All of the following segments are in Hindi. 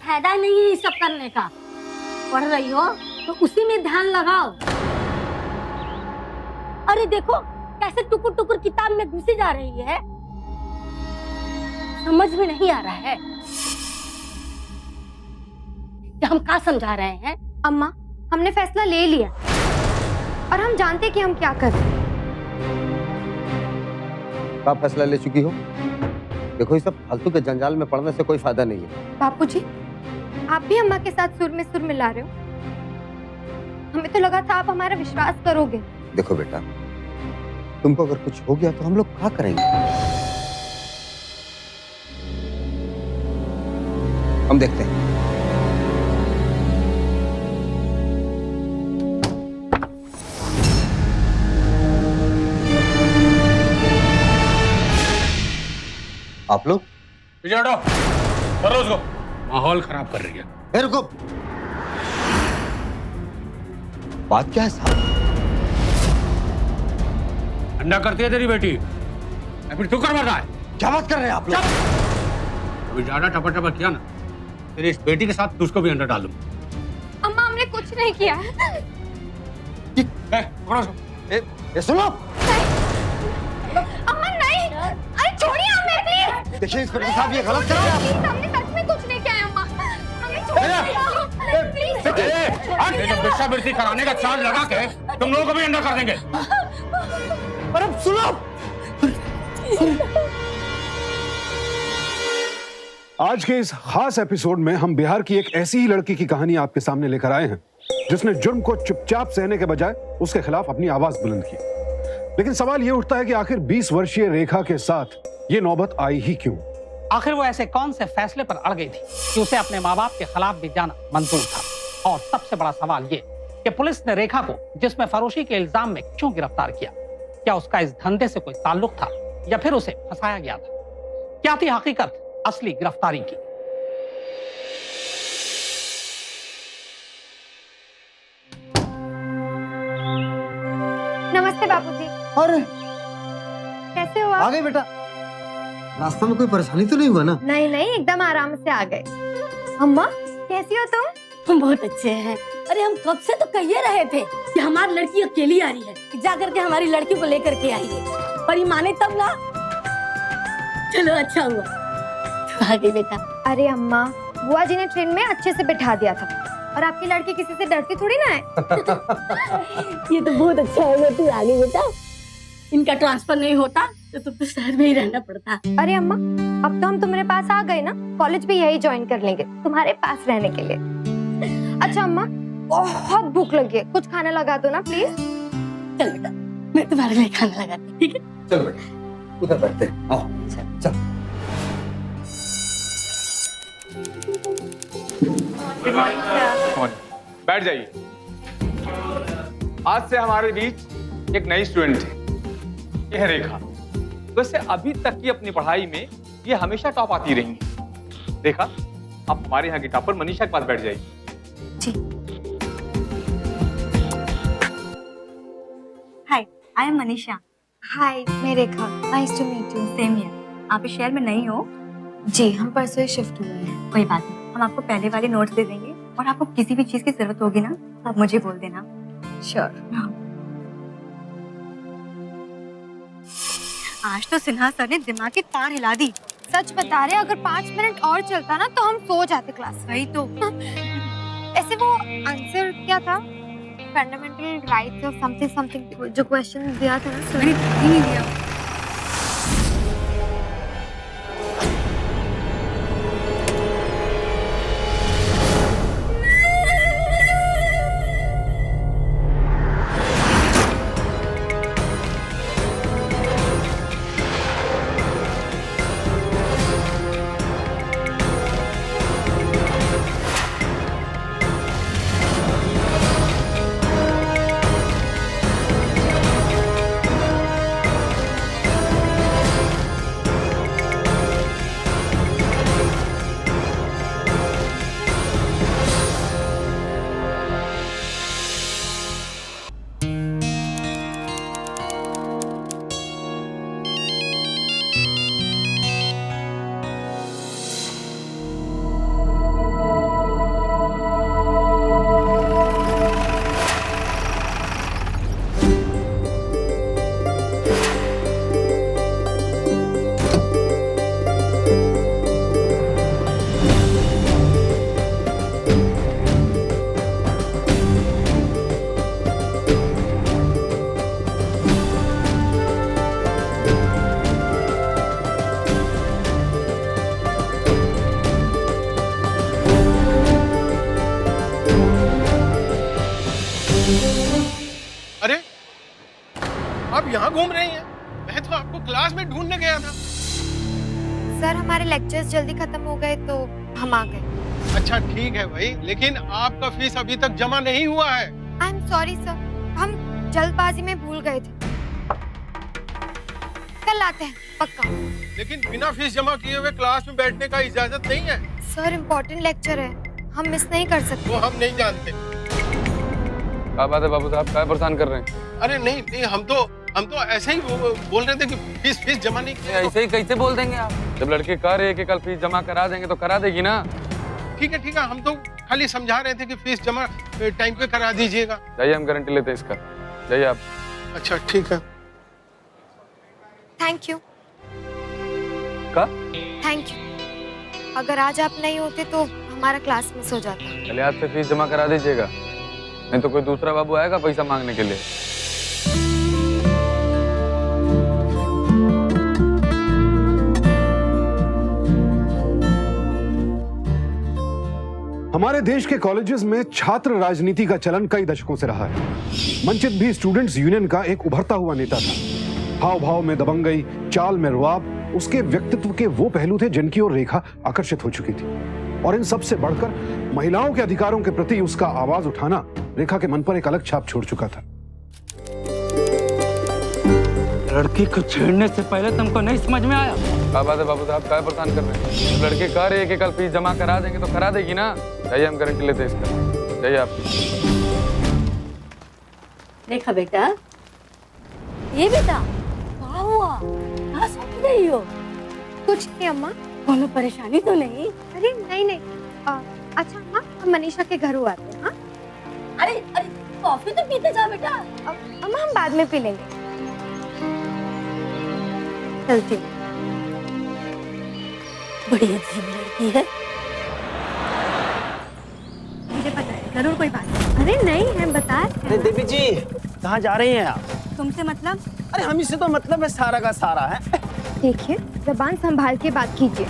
फायदा नहीं है ये सब करने का। पढ़ रही हो तो उसी में ध्यान लगाओ। अरे देखो कैसे टुकुर टुकुर किताब में घुसी जा रही है, समझ में नहीं आ रहा है कि हम क्या समझा रहे हैं। अम्मा, हमने फैसला ले लिया और हम जानते हैं कि हम क्या कर रहे हैं। क्या फैसला ले चुकी हो? देखो ये सब फालतू के जंजाल में पड़ने से कोई फायदा नहीं है। बापूजी, आप भी अम्मा के साथ सुर में सुर मिला रहे हो। हमें तो लगा था आप हमारा विश्वास करोगे। देखो बेटा, तुमको अगर कुछ हो गया तो हम लोग क्या करेंगे? हम देखते हैं। आप लोग पीछे हटो, करो उसको। माहौल खराब कर रही है। ए, रुको। बात क्या है साहब? अंडा करती है तेरी बेटी, या फिर तू कर रहा है? क्या बात कर रहे हैं आप लोग? अभी ज्यादा टपा टपा किया ना, तेरी इस बेटी के साथ तुझको भी अंडा डालूं। अम्मा, हमने कुछ नहीं किया है। पकड़ो उसको। ए, सुनो। अम्मा नहीं, अरे छोड़िए हमें प्लीज। देखिए इंस्पेक्टर साहब, ये गलत कर रहे हैं आप। प्लीज, हमने सच में कुछ नहीं किया है अम्मा, हमें छोड़िए प्लीज। बेटा कराने का चार्ज लगा के तुम लोगों को भी अंडा कर देंगे। पर अब सुनो, आज के इस खास एपिसोड में हम बिहार की एक ऐसी ही लड़की की कहानी आपके सामने लेकर आए हैं जिसने जुर्म को चुपचाप सहने के बजाय उसके खिलाफ अपनी आवाज बुलंद की। लेकिन सवाल यह उठता है कि आखिर 20 वर्षीय रेखा के साथ ये नौबत आई ही क्यों? आखिर वो ऐसे कौन से फैसले पर अड़ गई थी कि उसे अपने माँ बाप के खिलाफ भी जाना मंजूर था? और सबसे बड़ा सवाल ये कि पुलिस ने रेखा को जिस्म फरोशी के इल्जाम में क्यों गिरफ्तार किया? क्या उसका इस धंधे से कोई ताल्लुक था या फिर उसे फंसाया गया था? क्या थी हकीकत असली गिरफ्तारी की? नमस्ते बापूजी। अरे कैसे हो आ आप? गए बेटा। रास्ते में कोई परेशानी तो नहीं हुआ ना? नहीं नहीं, एकदम आराम से आ गए। अम्मा, कैसी हो तुम? हम बहुत अच्छे हैं। अरे हम कब से तो कह रहे थे कि हमारी लड़की अकेली आ रही है, कि जाकर के हमारी लड़की को लेकर के आई है, पर ये माने तब ना। चलो अच्छा हुआ तो आ गई बेटा। अरे अम्मा, बुआ जी ने ट्रेन में अच्छे से बिठा दिया था और आपकी लड़की किसी से डरती थोड़ी ना है। ये तो बहुत अच्छा होगा तू आ गई बेटा। इनका ट्रांसफर नहीं होता तो तुमको शहर में ही रहना पड़ता। अरे अम्मा, अब तो हम तुम्हारे पास आ गए ना, कॉलेज भी यही ज्वाइन कर लेंगे तुम्हारे पास रहने के लिए। अच्छा अम्मा, बहुत भूख लगी है, कुछ खाना लगा दो ना प्लीज। चल बेटा, मैं तुम्हारे लिए खाना लगाती हूँ, ठीक है? चलो बेटा, उधर बैठते हैं। आओ चल। बैठ जाइए। आज से हमारे बीच एक नई स्टूडेंट है, यह रेखा। वैसे अभी तक की अपनी पढ़ाई में ये हमेशा टॉप आती रही है। रेखा, आप हमारे यहाँ की टॉपर मनीषा के पास बैठ जाइए। जी। हाय, आई एम मनीषा। हाय, मैं Rekha. Nice to meet you. Same here. आप इस शहर में नई हो? जी, हम परसों ही शिफ्ट हुए हैं। कोई बात नहीं, हम आपको पहले वाले नोट्स दे देंगे और आपको किसी भी चीज की जरूरत होगी ना, आप मुझे बोल देना। श्योर। आज तो सिन्हा सर ने दिमाग की तार हिला दी। सच बता रहे, अगर 5 मिनट और चलता ना तो हम सो जाते क्लास। वही तो। ऐसे वो आंसर क्या था? फंडामेंटल राइट्स और समथिंग समथिंग जो क्वेश्चन दिया था ना सर। मैंने ध्यान ही नहीं दिया। मैं तो आपको क्लास में ढूंढने गया था। सर हमारे लेक्चर्स जल्दी खत्म हो गए तो हम आ गए। अच्छा ठीक है भाई, लेकिन आपका फीस अभी तक जमा नहीं हुआ है। आई एम सॉरी सर, हम जल्दबाजी में भूल गए थे। कल आते हैं पक्का। लेकिन बिना फीस जमा किए हुए क्लास में बैठने का इजाजत नहीं है। सर इम्पोर्टेंट लेक्चर है, हम मिस नहीं कर सकते। वो हम नहीं जानते। क्या बात है बाबू साहब, क्या परेशान कर रहे हैं? अरे नहीं नहीं, हम तो ऐसे ही बोल रहे थे कि फीस जमा नहीं किया। ऐसे ही कैसे बोल देंगे आप? जब लड़के कह रहे हैं कि कल फीस जमा करा देंगे तो करा देगी ना। ठीक है, हम तो खाली समझा रहे थे कि फीस जमा टाइम पे करा दीजिएगा। जाइए, हम गारंटी लेते हैं इसका। जाइए आप। अच्छा ठीक है। Thank you. का? Thank you. अगर आज आप नहीं होते तो हमारा क्लास मिस हो जाता। चलिए आज से फीस जमा करा दीजिएगा, नहीं तो कोई दूसरा बाबू आएगा पैसा मांगने के लिए। हमारे देश के कॉलेजेस में छात्र राजनीति का चलन कई दशकों से रहा है। मंचित भी स्टूडेंट्स यूनियन का एक उभरता हुआ नेता था। हाव भाव में दबंगई, चाल में रुआब उसके व्यक्तित्व के वो पहलू थे जिनकी ओर रेखा आकर्षित हो चुकी थी। और इन सब से बढ़कर महिलाओं के अधिकारों के प्रति उसका आवाज उठाना रेखा के मन पर एक अलग छाप छोड़ चुका था। लड़की को छेड़ने से पहले तुमको नहीं समझ में आया? क्या बात है बाबू साहब, क्या परेशान कर रहे हैं? लड़के कह रहे हैं कि कल फीस जमा करा देंगे तो करा देगी ना। जाइए, हम गारंटी लेते हैं इसका। जाइए आप। देखा बेटा, ये बेटा क्या हुआ, क्या सोच रही हो? कुछ नहीं अम्मा। कोनो परेशानी तो नहीं? अरे नहीं। अच्छा अम्मा, हम मनीषा के घर हुआ थे। हाँ अरे कॉफी तो पीते जा बेटा। अम्मा हम बाद में पी लेंगे। चलती हूँ। बड़ी अजीब लड़की है। मुझे पता है, जरूर कोई बात है। अरे नहीं, हम बता रहे अरे देवी जी, कहाँ जा रही हैं आप? तुमसे मतलब? अरे हम इससे तो मतलब है सारा का सारा है। देखिए, जबान संभाल के बात कीजिए।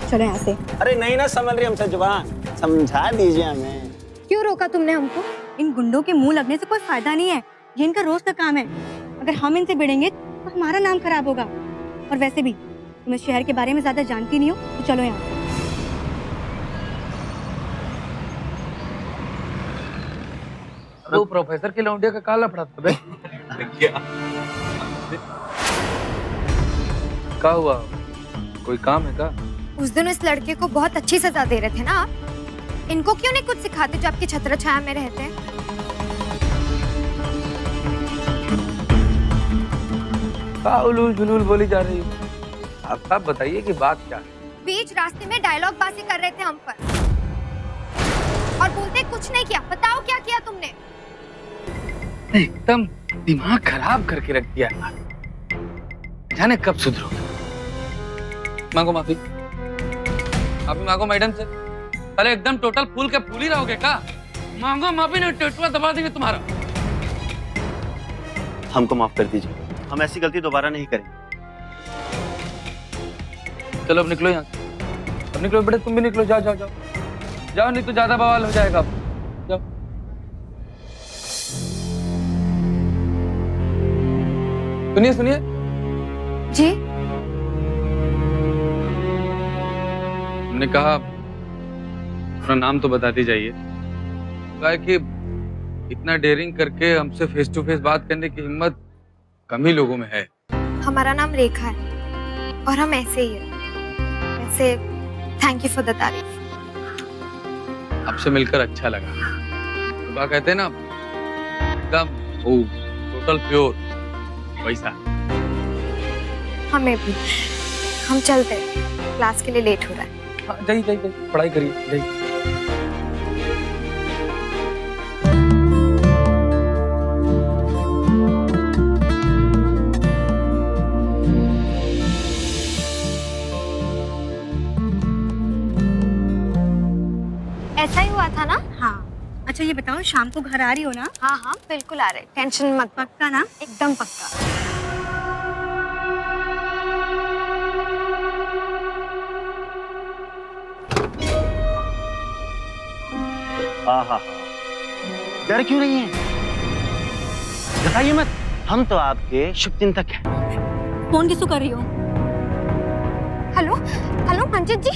चलो यहाँ से। अरे नहीं ना संभल रही हमसे जुबान, समझा दीजिए हमें। क्यों रोका तुमने हमको? इन गुंडों के मुंह लगने से कोई फायदा नहीं है, ये इनका रोज का काम है। अगर हम इनसे भिड़ेंगे तो हमारा नाम खराब होगा। और वैसे भी तुम इस शहर के बारे में ज्यादा जानती नहीं हो, तो चलो यहाँ। वो प्रोफेसर की लौंडिया का काला पड़ा था बे। क्या हुआ, कोई काम है का? उस दिन इस लड़के को बहुत अच्छी सजा दे रहे थे ना आप। इनको क्यों नहीं कुछ सिखाते जो आपकी छत्र छाया में रहते हैं? उलूल जुलूल बोली जा रही है। आप बताइए कि बात क्या है? बीच रास्ते में डायलॉग बाजी कर रहे थे हम पर और बोलते कुछ नहीं किया। बताओ क्या किया तुमने? एकदम दिमाग खराब करके रख दिया है। जाने कब सुधरोगे। मांगो माफी, माफी मांगो मैडम से। अरे एकदम टोटल फूल के फूल ही रहोगे का? मांगो माफी, नहीं टेटुआ दबा देंगे तुम्हारा। हमको माफ कर दीजिए, हम ऐसी गलती दोबारा नहीं करेंगे। चलो अब निकलो यहाँ से। अब निकलो बेटे, तुम भी निकलो। जाओ जाओ जाओ जाओ, नहीं तो ज्यादा बवाल हो जाएगा। जाओ। सुनिए सुनिए जी। हमने कहा अपना नाम तो बताती जाइए। कहा कि इतना डेयरिंग करके हमसे फेस टू फेस बात करने की हिम्मत कम ही लोगों में है। हमारा नाम रेखा है और हम ऐसे ही हैं। वैसे थैंक यू फॉर द तारीफ। आपसे मिलकर अच्छा लगा। तो कहते हैं ना, एकदम टोटल प्योर वैसा। हमें भी। हम चलते हैं, क्लास के लिए लेट हो रहा है। हाँ, जाइए जाइए, पढ़ाई करिए, जाइए। ऐसा ही हुआ था ना? हाँ। अच्छा ये बताओ, शाम को घर आ रही हो ना? हाँ बिल्कुल आ रहे, टेंशन मत। पक्का ना? एकदम पक्का। डर क्यों नहीं है? बताइए मत, हम तो आपके शुभचिंतक हैं। फोन किसको कर रही हो? हेलो हेलो मंजित जी,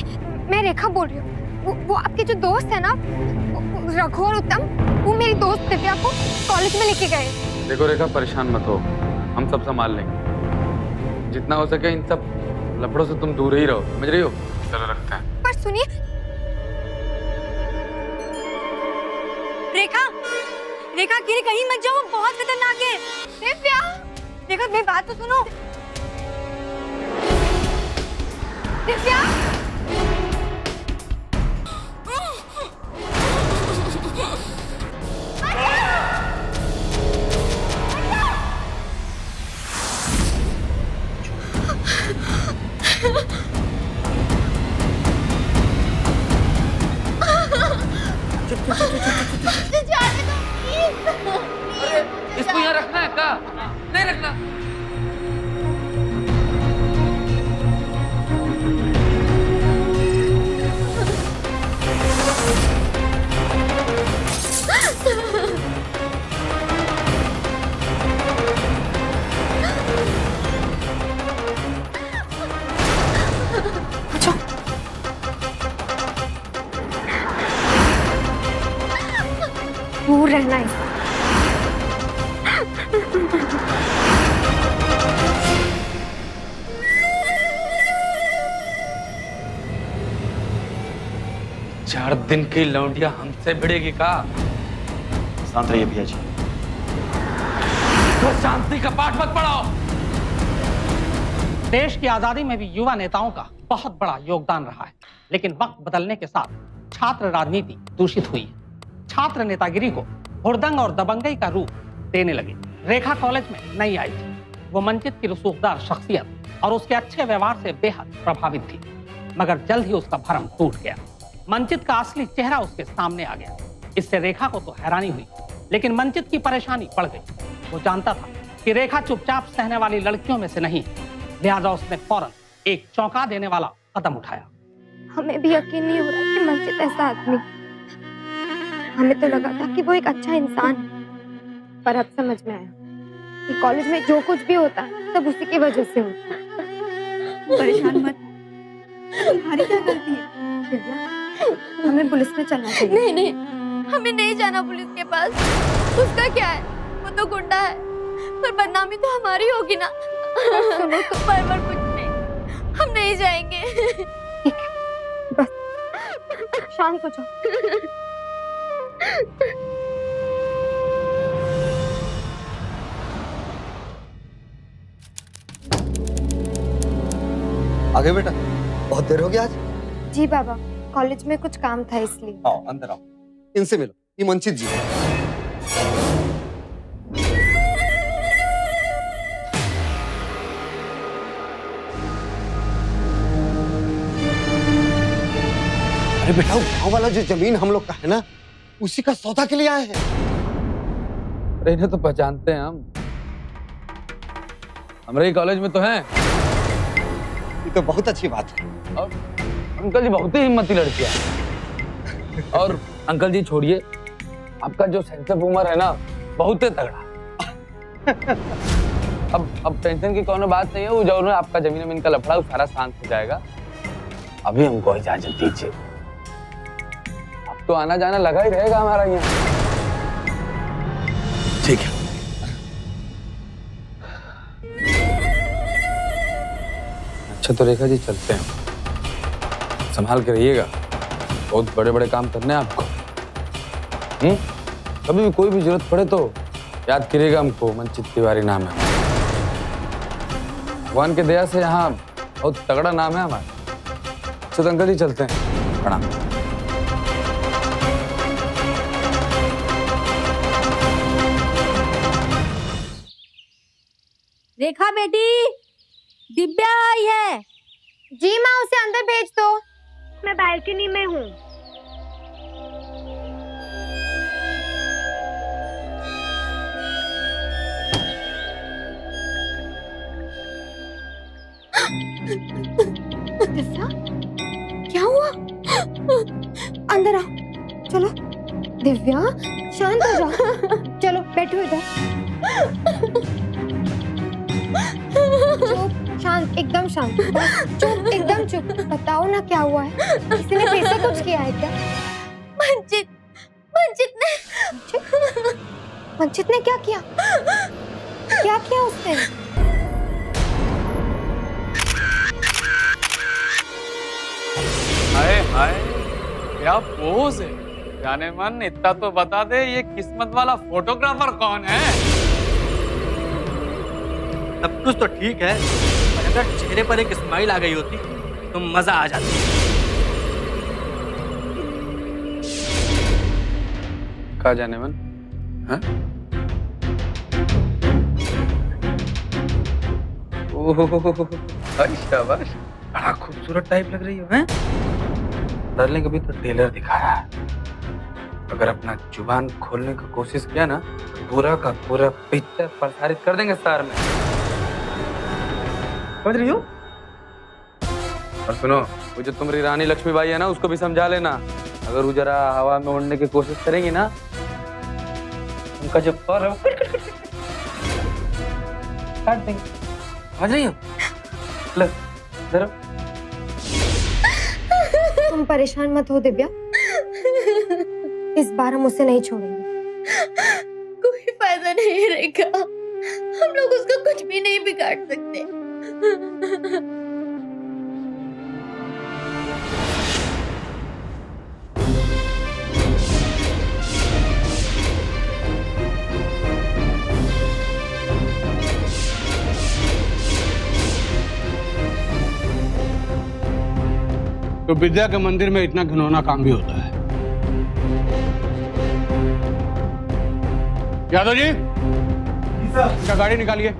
मैं रेखा बोल रही हूँ। वो आपके जो दोस्त है ना, रघु और उत्तम, वो मेरी दोस्त दिव्या को कॉलेज में लेके गए। देखो रेखा, परेशान मत हो, हम सब संभाल लेंगे। जितना हो सके इन सब लफड़ों से तुम दूर ही रहो, समझ रही हो? चलो रखते हैं। पर सुनिए रेखा, रेखा अकेले कहीं मत जाओ, वो बहुत खतरनाक है। दिव्या, रेखा मेरी बात तो सुनो। दिव्या, इसको यहाँ रखना है का? नहीं रखना। दूर रहना है। 4 दिन की लौंडिया हमसे भिड़ेगी का? शांत रहिए भैया जी। तो शांति का पाठ मत पढ़ाओ। देश की आजादी में भी युवा नेताओं का बहुत बड़ा योगदान रहा है, लेकिन वक्त बदलने के साथ छात्र राजनीति दूषित हुई है। छात्र नेतागिरी को हुड़दंग और दबंगई का रूप देने लगे। रेखा कॉलेज में नई आई थी। वो मंचित की रसूखदार शख्सियत और उसके अच्छे व्यवहार से बेहद प्रभावित थी, मगर जल्द ही उसका भरम टूट गया। मंचित का असली चेहरा उसके सामने आ गया। इससे रेखा को तो हैरानी हुई, लेकिन मंचित की परेशानी बढ़ गई। वो जानता था कि रेखा चुपचाप सहने वाली लड़कियों में से नहीं, लिहाजा उसने फौरन एक चौंका देने वाला कदम उठाया। हमें भी यकीन नहीं हो रहा कि मंजित ऐसा आदमी। हमें तो लगा था कि वो एक अच्छा इंसान है, पर अब समझ में आया कि कॉलेज में जो कुछ भी होता है सब उसी की वजह से होता है। परेशान मत, तुम्हारी क्या गलती है? हमें पुलिस में चलना चाहिए। नहीं नहीं, हमें नहीं जाना पुलिस के पास। उसका क्या है, वो तो गुंडा है, पर बदनामी तो हमारी होगी ना। सुनो तो, पर कुछ नहीं, हम नहीं जाएंगे। ठीक है, बस शांत हो जाओ। आगे बेटा, बहुत देर हो गया आज। जी बाबा, कॉलेज में कुछ काम था इसलिए। आओ अंदर आओ, इनसे मिलो, ये मंचित जी। अरे बेटा, गाँव वाला जो जमीन हम लोग का है ना, उसी का सौदा के लिए आए हैं। अरे इन्हें तो पहचानते हैं हम, हमारे ही कॉलेज में तो हैं। ये तो बहुत अच्छी बात है। और अंकल जी बहुत ही हिम्मती लड़कियां हैं। और अंकल जी छोड़िए, आपका जो सेंस ऑफ ह्यूमर है ना, बहुत ही तगड़ा। अब टेंशन की कोनो बात नहीं है। वो जो आपका जमीन का लफड़ा, वो सारा शांत हो जाएगा। अभी हमको इजाजत दीजिए, अब तो आना जाना लगा ही रहेगा हमारा यहाँ। ठीक है। अच्छा तो रेखा जी चलते हैं, संभाल के रहिएगा, बहुत बड़े बड़े काम करने हैं आपको। कभी भी कोई भी जरूरत पड़े तो याद करिएगा हमको, मंचित तिवारी नाम है। भगवान के दया से यहाँ बहुत तगड़ा नाम है हमारा। अच्छा अंकल जी चलते हैं, प्रणाम। रेखा बेटी, दिव्या आई है। जी माँ, उसे अंदर भेज दो। मैं बालकनी में हूँ। दिव्या, क्या हुआ? अंदर आओ, चलो। दिव्या शांत हो जाओ, चलो बैठो इधर। शांत, एकदम शांत। चुप, एकदम चुप। बताओ ना क्या हुआ है? किसी ने फिर से कुछ किया है क्या? मंजित ने क्या किया? क्या किया उसने? हाय हाय, क्या पोज है। जाने मन, इतना तो बता दे, ये किस्मत वाला फोटोग्राफर कौन है? सब कुछ तो ठीक है, पर अगर चेहरे पर एक स्माइल आ गई होती तो मजा आ जाती। कहा जाने मन? हाँ? ओह, शाबाश, बड़ा खूबसूरत टाइप लग रही हो, हैं? डार्लिंग, अभी तो टेलर दिखा रहा है। अगर अपना जुबान खोलने की कोशिश किया ना, तो पूरा का पूरा पिक्चर प्रसारित कर देंगे शहर में। समझ रही हो? और सुनो, वो जो तुम्हारी रानी लक्ष्मीबाई है ना, उसको भी समझा लेना। अगर वो जरा हवा में उड़ने की कोशिश करेंगी ना, उनका जो पर है वो काट देंगे। समझ रही हो? लो, जरा। तुम परेशान मत हो दिव्या, इस बार हम उसे नहीं छोड़ेंगे। कोई फायदा नहीं रहेगा, हम लोग उसका कुछ भी नहीं बिगाड़ सकते। तो विद्या के मंदिर में इतना घिनौना काम भी होता है। यादव जी, क्या गाड़ी निकालिए।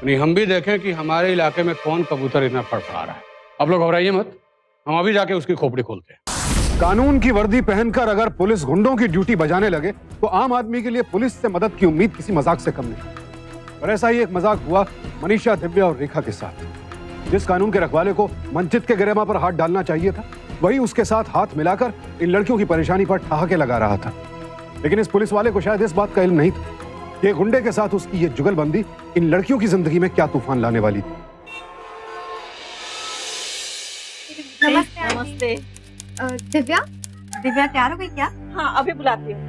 नहीं, हम भी देखें कि हमारे इलाके में कौन कबूतर इतना फड़फड़ा रहा है। आप लोग घबराइए मत, हम अभी जाके उसकी खोपड़ी खोलते हैं। कानून की वर्दी पहनकर अगर पुलिस गुंडों की ड्यूटी बजाने लगे तो आम आदमी के लिए पुलिस से मदद की उम्मीद किसी मजाक से कम नहीं। और ऐसा ही एक मजाक हुआ मनीषा, दिव्या और रेखा के साथ। जिस कानून के रखवाले को मंजित के गरिमा पर हाथ डालना चाहिए था, वही उसके साथ हाथ मिलाकर इन लड़कियों की परेशानी पर ठहाके लगा रहा था। लेकिन इस पुलिस वाले को शायद इस बात का इल्म नहीं था कि एक गुंडे के साथ उसकी ये जुगलबंदी इन लड़कियों की जिंदगी में क्या तूफान लाने वाली थी। नमस्ते। दिव्या, दिव्या तैयार हो गई क्या? हाँ, अभी बुलाती हूँ।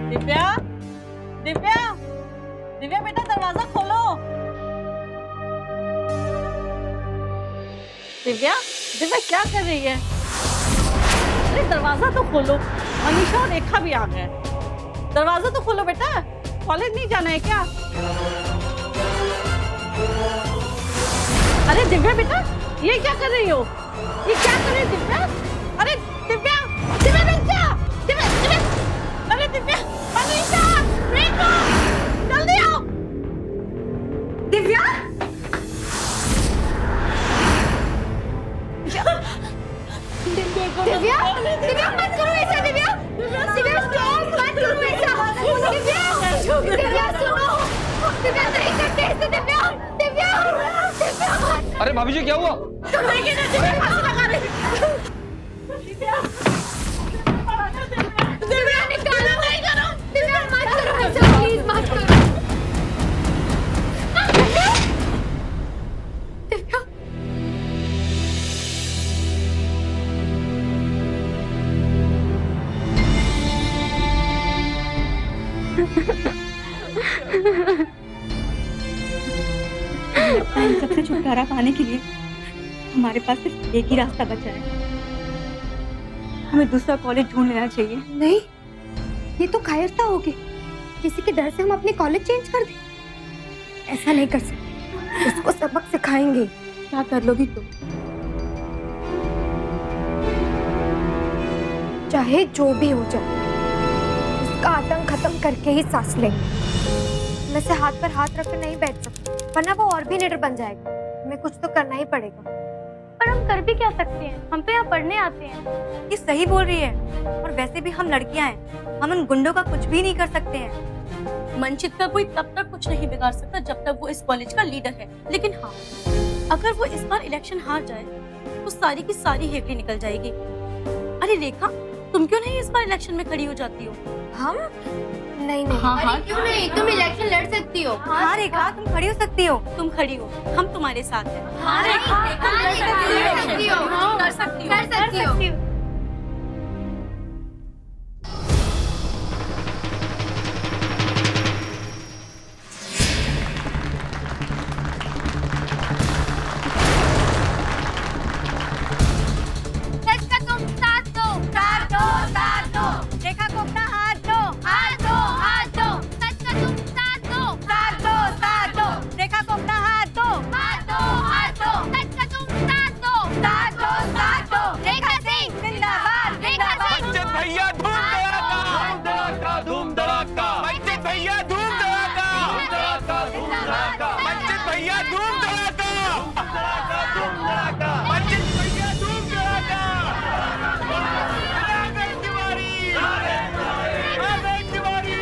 दिव्या, दिव्या, दिव्या बेटा, दरवाजा खोलो। दिव्या, दिव्या क्या कर रही है? अरे दरवाजा तो खोलो, मनीषा और रेखा भी आ गए। दरवाजा तो खोलो बेटा, कॉलेज नहीं जाना है क्या? अरे दिव्या बेटा, ये क्या कर रही हो? ये क्या कर रही है दिव्या? अरे दिव्या, दिव्या बेटा, दिव्या, दिव्या, अरे दिव्या, मनीषा, रेखा, जल्दी आओ। दिव्या, दिव्या, दिव्या मत करो ऐसा। दिव्या, दिव्या स्टॉप, मत करो ऐसा। दिव्या, दिव्या सुनो, दिव्या नहीं करते ऐसे। दिव्या, दिव्या, दिव्या। अरे भाभी जी, क्या हुआ? तुम देखिए ना, दिव्या फांसी लगा रही है। दिव्या निकालो, नहीं करो। दिव्या मत करो ऐसा, प्लीज मत करो। दिव्या, दिव्या। इन सबसे छुटकारा पाने के लिए हमारे पास सिर्फ एक ही रास्ता बचा है। हमें दूसरा कॉलेज ढूंढ लेना चाहिए। नहीं, ये तो कायरता होगी। किसी के डर से हम अपने कॉलेज चेंज कर दें? ऐसा नहीं कर सकते। उसको सबक सिखाएंगे। क्या कर लोगी तुम? चाहे जो भी हो जाए, उसका आतंक खत्म करके ही सांस लेंगे। मैं से हाथ पर हाथ रखकर नहीं बैठ सकती, वरना वो और भी निडर बन जाएगा। हमें कुछ तो करना ही पड़ेगा। पर हम कर भी क्या सकते हैं? हम तो यहाँ पढ़ने आते हैं। ये सही बोल रही है। और वैसे भी हम लड़कियां हैं, हम उन गुंडों का कुछ भी नहीं कर सकते हैं। मंचित का कोई तब तक कुछ नहीं बिगाड़ सकता जब तक वो इस कॉलेज का लीडर है। लेकिन हाँ, अगर वो इस बार इलेक्शन हार जाए तो सारी की सारी हेकड़ी निकल जाएगी। अरे रेखा, तुम क्यों नहीं इस बार इलेक्शन में खड़ी हो जाती हो? हम नहीं नहीं। हाँ, हाँ। अरे क्यों नहीं, तुम इलेक्शन लड़ सकती हो। हाँ रेखा, तुम खड़ी हो सकती हो। तुम खड़ी हो, हम तुम्हारे साथ हैं। हाँ रेखा, तुम लड़ सकती हो। कर सकती हो, कर सकती हो। सच का तुम साथ दो। साथ दो, साथ दो। रेखा को अपना हाथ दो। हाथ दो, हाथ दो। सच का तुम साथ दो। साथ दो, साथ दो। रेखा को अपना हाथ दो। हाथ दो, हाथ दो। सच का तुम साथ दो। साथ दो, साथ दो। रेखा सिंह जिंदाबाद, रेखा जिंदाबाद। सिंह भैया धूम धड़ाका मंचित भैया धूम धड़ाका मंचित भैया धूम धड़ाका मंचित भैया धूम धड़ाका आगे तिवारी आगे तिवारी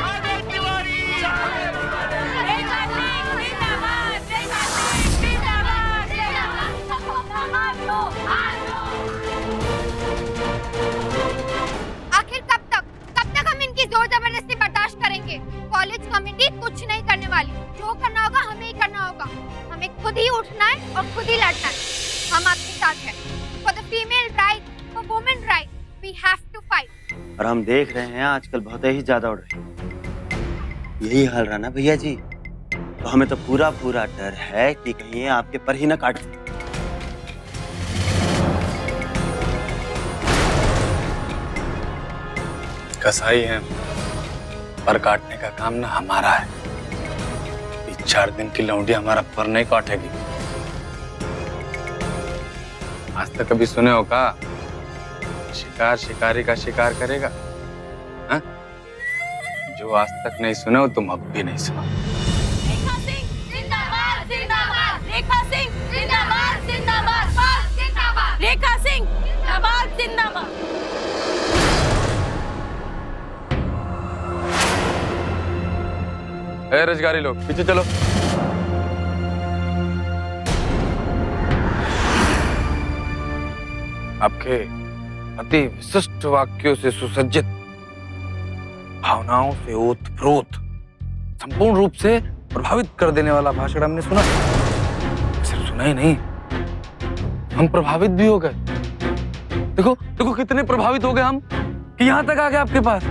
आगे तिवारी रेखा सिंह जिंदाबाद, रेखा सिंह जिंदाबाद, हाथ दो, हाथ दो। आखिर कब तक हम इनकी जोर जबरदस्ती बर्दाश्त करेंगे? कॉलेज कमेटी कुछ नहीं करने वाली। जो करना होगा हमें ही करना होगा। हमें खुद ही उठना है और खुद ही लड़ना है। हम आपके साथ हैं। For the female right, for women right, we have to fight. और हम देख रहे हैं आजकल बहुत ही ज्यादा उड़ रही है। यही हाल रहा ना भैया जी, तो हमें तो पूरा डर है कि कहीं ये आपके पर ही ना काट दे। कसाई है, पर काटने का काम ना हमारा है। 4 दिन की लौंडी हमारा पर नहीं काटेगी। आज तक कभी सुने हो का शिकार शिकारी का शिकार करेगा? हा? जो आज तक नहीं सुने हो तुम अब भी नहीं सुनो। रेखा सिंह जिंदाबाद, जिंदाबाद। रेखा सिंह जिंदाबाद, जिंदाबाद। जिंदाबाद। रेखा सिंह जिंदाबाद, जिंदाबाद। ए रजगारी लोग पीछे चलो। आपके अति विशिष्ट वाक्यों से सुसज्जित, भावनाओं से ओतप्रोत, संपूर्ण रूप से प्रभावित कर देने वाला भाषण हमने सुना। सिर्फ सुना ही नहीं, हम प्रभावित भी हो गए। देखो देखो कितने प्रभावित हो गए हम कि यहाँ तक आ गए आपके पास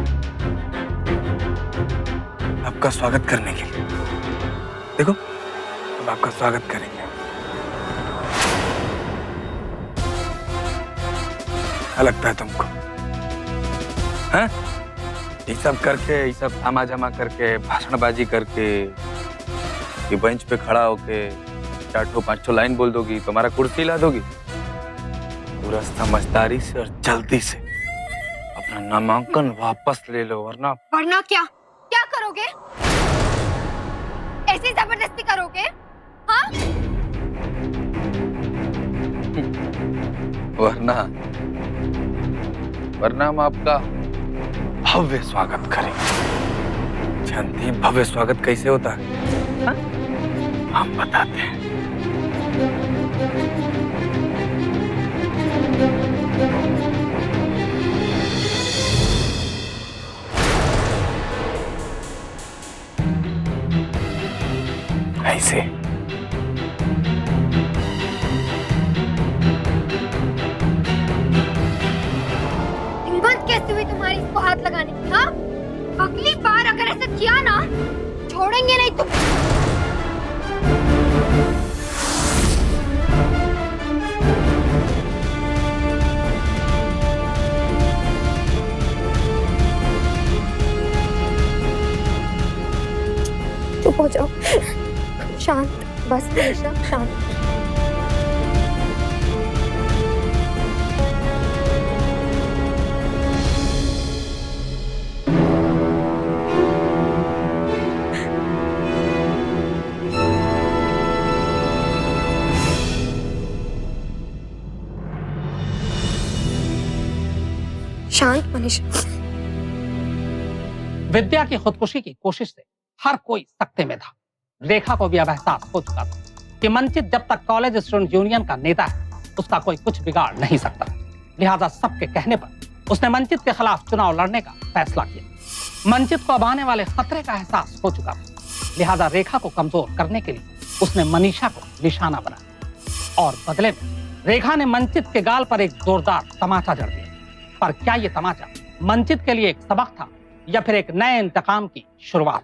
आपका स्वागत करने के लिए। देखो अब आपका स्वागत करेंगे। क्या लगता है तुमको? हैं? ये सब करके, ये सब थामा जमा करके, भाषणबाजी करके, ये बेंच पे खड़ा होके 4-5 लाइन बोल दोगी, तुम्हारा कुर्सी ला दोगी? पूरा समझदारी से और जल्दी से अपना नामांकन वापस ले लो, वरना क्या करोगे? ऐसी जबरदस्ती करोगे? हाँ? वरना हम आपका भव्य स्वागत करेंगे। जानती हैं भव्य स्वागत कैसे होता है? हाँ? हम बताते हैं। ऐसे हिम्मत कैसे हुई तुम्हारी इसको हाथ लगाने की? हाँ? अगली बार अगर ऐसा किया ना, छोड़ेंगे नहीं तुम। चुप हो जाओ, शांत, बस हमेशा शांत। शांत मनीषा। विद्या की खुदकुशी की कोशिश से हर कोई सकते में था। रेखा को भी अब एहसास हो चुका था कि मंचित जब तक कॉलेज स्टूडेंट यूनियन का नेता है, उसका कोई कुछ बिगाड़ नहीं सकता। लिहाजा सबके कहने पर उसने मंचित के खिलाफ चुनाव लड़ने का फैसला किया। मंचित को अब आने वाले खतरे का एहसास हो चुका था, लिहाजा रेखा को कमजोर करने के लिए उसने मनीषा को निशाना बनाया और बदले में रेखा ने मंचित के गाल पर एक जोरदार तमाचा जड़ दिया। पर क्या यह तमाचा मंचित के लिए एक सबक था या फिर एक नए इंतकाम की शुरुआत?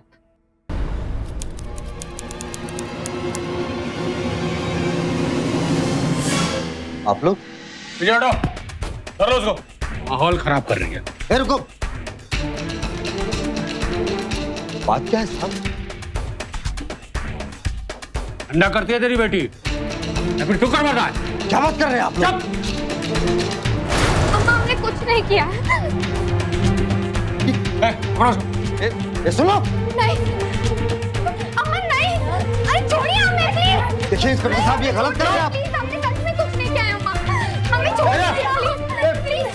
आप लोग विजय हटो, कर लो उसको, माहौल खराब कर रही है। ए, रुको। बात क्या है साहब? अंडा करती है तेरी बेटी या फिर तू कर रहा है? क्या बात कर रहे हैं आप लोग? अम्मा हमने कुछ नहीं किया। सुनो। नहीं अम्मा नहीं, अरे छोड़िए हमें प्लीज। देखिए इंस्पेक्टर साहब ये गलत कर रहे हैं आप। प्लीज हमने सच में कुछ नहीं किया है अम्मा, हमें छोड़िए प्लीज।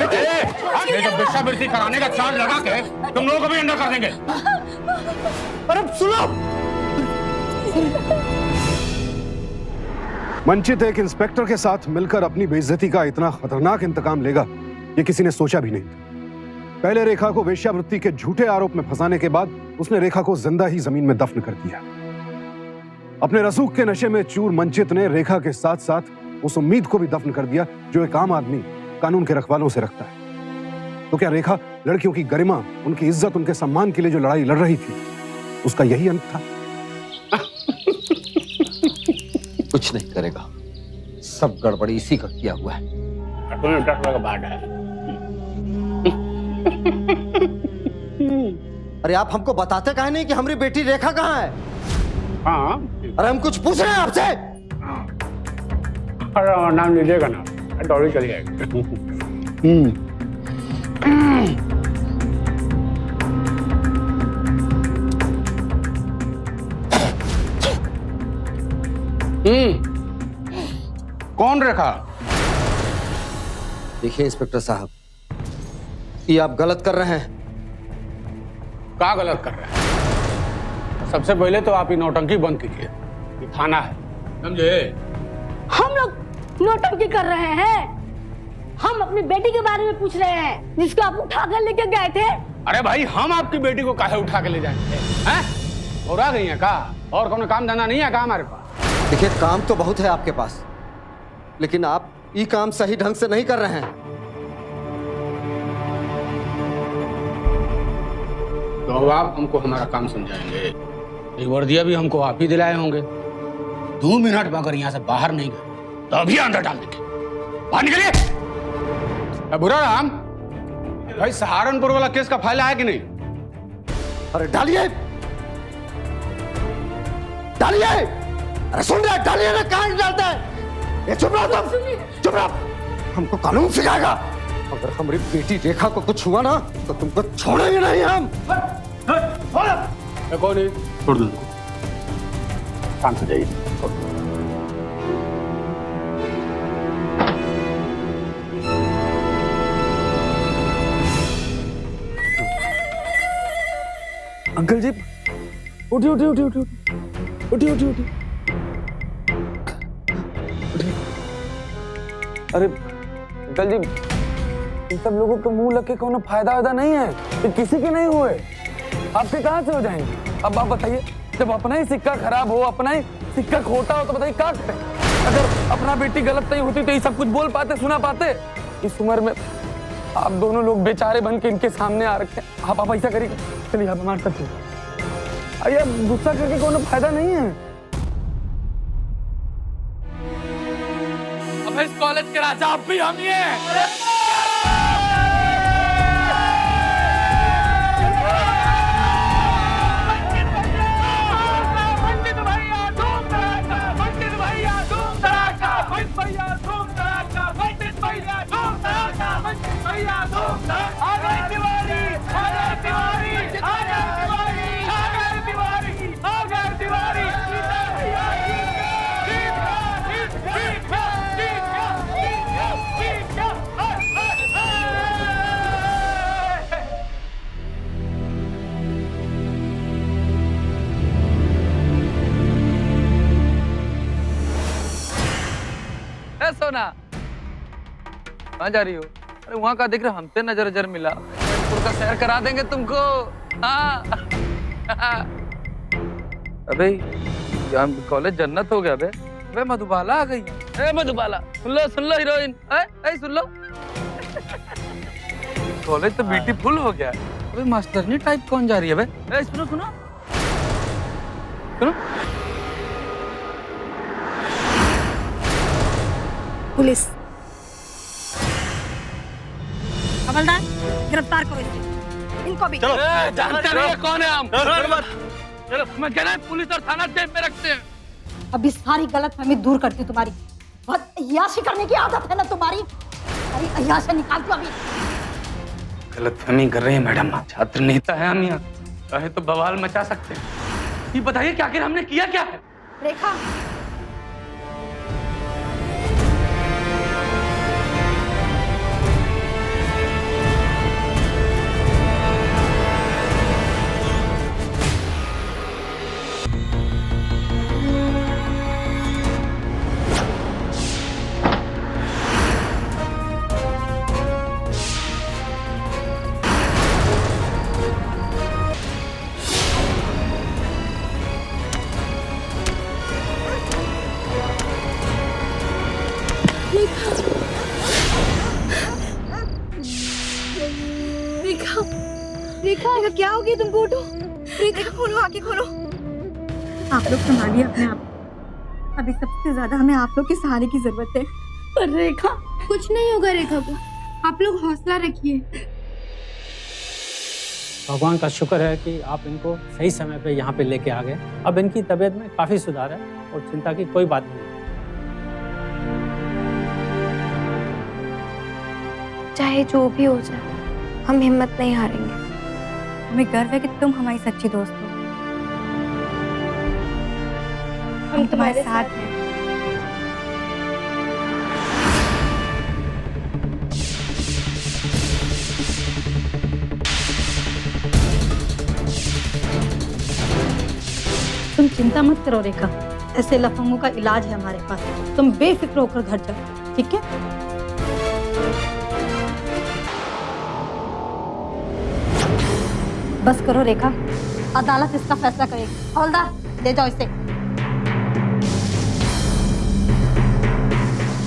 ये तो बेशर्मी कराने का चार्ज लगा के तुम लोगों को भी अंडा कर देंगे। अरे सुनो। मंचित एक इंस्पेक्टर के साथ मिलकर अपनी बेइज्जती का इतना खतरनाक इंतकाम लेगा ये किसी ने सोचा भी नहीं था। पहले रेखा को वेश्यावृत्ति के झूठे आरोप में फंसाने के बाद उसने रेखा को जिंदा ही जमीन में दफन कर दिया। अपने रसूख के नशे में चूर मंचित ने रेखा के साथ साथ उस उम्मीद को भी दफन कर दिया जो एक आम आदमी कानून के रखवालों से रखता है। तो क्या रेखा लड़कियों की गरिमा, उनकी इज्जत, उनके सम्मान के लिए जो लड़ाई लड़ रही थी उसका यही अंत था? कुछ नहीं करेगा, सब गड़बड़ी इसी का किया हुआ है। अरे आप हमको बताते काहे नहीं कि हमारी बेटी रेखा कहाँ है? हाँ, अरे हम कुछ पूछ रहे हैं आपसे। अरे नाम लीजिएगा ना, दौड़ी चली जाएगी। कौन रेखा? देखिए इंस्पेक्टर साहब, ये आप गलत कर रहे हैं। क्या गलत कर रहे हैं? सबसे पहले तो आप ये नौटंकी बंद कीजिए, ये थाना है, समझे? हम लोग नौटंकी कर रहे हैं? हम अपनी बेटी के बारे में पूछ रहे हैं जिसको आप उठा कर लेके गए थे। अरे भाई हम आपकी बेटी को काहे उठा के ले जाएंगे? हैं? और आ गई है का? और कोनो काम धंधा नहीं है का हमारे पास? देखिए काम तो बहुत है आपके पास, लेकिन आप ये काम सही ढंग से नहीं कर रहे हैं। तो अब आप हमको हमारा काम समझाएंगे। ये वर्दिया भी हमको आप ही दिलाए होंगे। 2 मिनट में अगर यहाँ से बाहर नहीं गए तो अभी अंदर डाल देंगे। बाहर निकलिए। बुरा राम भाई, सहारनपुर वाला केस का फाइल आया कि नहीं? अरे डालिए डालिए। अरे सुन रहे, डालिए ना, कहाँ डालता है? ये चुप रहो तुम, चुप रहो। हमको कानून सिखाएगा। अगर हमारी बेटी रेखा को कुछ हुआ ना तो तुमको छोड़ेंगे नहीं हम। कौन है? छोड़ दो, काम से जाइए। अंकल जी उठी उठी उठी उठी उठी उठी उठी। अरे अंकल जी, इन सब लोगों के मुंह लग के कोनो फायदा वायदा नहीं है, ये किसी के नहीं हुए, आपके कहाँ से हो जाएंगे? अब आप बताइए, जब अपना ही सिक्का खराब हो, अपना ही सिक्का खोटा हो तो बताइए क्या करें? अगर अपना बेटी गलत नहीं होती तो ये सब कुछ बोल पाते, सुना पाते? इस उम्र में आप दोनों लोग बेचारे बन के इनके सामने आ रखे। आप ऐसा करिए, चलिए आप हमारे साथ चलिए। अरे गुस्सा करके कोनो फायदा नहीं है। अब इस कॉलेज के राजा आप भी हम ही हैं। सोना कहाँ जा रही हो? अरे वहाँ का देख रहे, हमसे नजर नजर मिला। का सैर करा देंगे तुमको। अबे यहाँ कॉलेज जन्नत हो गया बे। अबे मधुबाला आ गई। ए मधुबाला सुन लो हीरोइन। ए सुन लो। कॉलेज तो ब्यूटीफुल हो गया। अबे मास्टरनी टाइप कौन जा रही है बे? ए सुनो सुनो सुनो। पुलिस, हवलदार गिरफ्तार करो इसे, इनको भी। जानते नहीं है कौन है हम? चलो मैं कह रहा हूं पुलिस और थाना जेब में रखते हैं। अभी सारी गलतफहमी दूर करती हूँ तुम्हारी। बहुत अय्याशी करने की आदत है ना तुम्हारी। सारी अय्याशी निकाल दो अभी। गलतफहमी कर रहे हैं मैडम। छात्र नेता है हम यहाँ, चाहे तो बवाल मचा सकते हैं। ये बताइए कि आखिर हमने किया क्या है? रेखा, रेखा रेखा क्या हो गया तुमको? उठो रेखा, खोलो आंखें खोलो। आप लोग संभालिए अपने आप। अभी सबसे ज्यादा हमें आप लोग के सहारे की जरूरत है। पर रेखा, कुछ नहीं होगा रेखा को, आप लोग हौसला रखिए। भगवान का शुक्र है कि आप इनको सही समय पे यहाँ पे लेके आ गए। अब इनकी तबीयत में काफी सुधार है और चिंता की कोई बात नहीं। चाहे जो भी हो जाए, हम हिम्मत नहीं हारेंगे। हमें गर्व है कि तुम हमारी सच्ची दोस्त हो। हम तुम्हारे साथ हैं। तुम चिंता मत करो रेखा, ऐसे लफंगों का इलाज है हमारे पास। तुम बेफिक्र होकर घर जाओ, ठीक है? बस करो रेखा, अदालत इसका फैसला करेगी। हवलदार, ले जाओ इसे।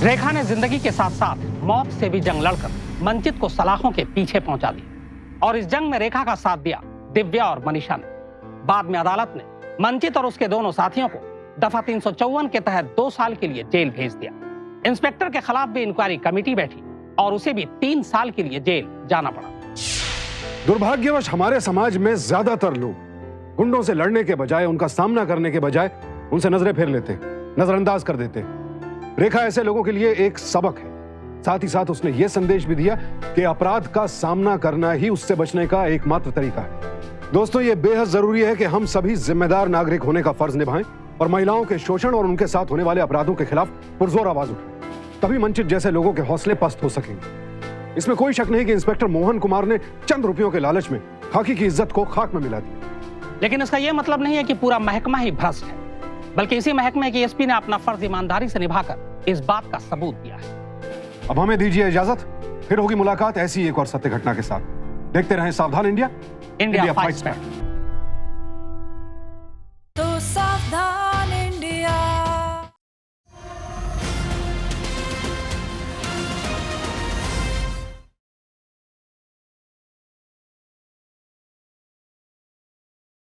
रेखा ने जिंदगी के साथ साथ मौत से भी जंग लड़कर मंचित को सलाखों के पीछे पहुंचा दिया और इस जंग में रेखा का साथ दिया दिव्या और मनीषा ने। बाद में अदालत ने मंचित और उसके दोनों साथियों को दफा 354 के तहत 2 साल के लिए जेल भेज दिया। इंस्पेक्टर के खिलाफ भी इंक्वायरी कमेटी बैठी और उसे भी 3 साल के लिए जेल जाना पड़ा। दुर्भाग्यवश हमारे समाज में ज्यादातर लोग गुंडों से लड़ने के बजाय, उनका सामना करने के बजाय उनसे नजरें फेर लेते, नजरअंदाज कर देते। रेखा ऐसे लोगों के लिए एक सबक है। साथ ही साथ उसने यह संदेश भी दिया कि अपराध का सामना करना ही उससे बचने का एकमात्र तरीका है। दोस्तों, ये बेहद जरूरी है कि हम सभी जिम्मेदार नागरिक होने का फर्ज निभाएं और महिलाओं के शोषण और उनके साथ होने वाले अपराधों के खिलाफ पुरजोर आवाज उठाएं। तभी मंचित जैसे लोगों के हौसले पस्त हो सकेंगे। इसमें कोई शक नहीं कि इंस्पेक्टर मोहन कुमार ने चंद रुपयों के लालच में खाकी की इज्जत को खाक में मिला दिया। लेकिन इसका यह मतलब नहीं है कि पूरा महकमा ही भ्रष्ट है, बल्कि इसी महकमे के एसपी ने अपना फर्ज ईमानदारी से निभाकर इस बात का सबूत दिया है। अब हमें दीजिए इजाजत, फिर होगी मुलाकात ऐसी एक और सत्य घटना के साथ। देखते रहें सावधान इंडिया, इंडिया फाइट्स बैक।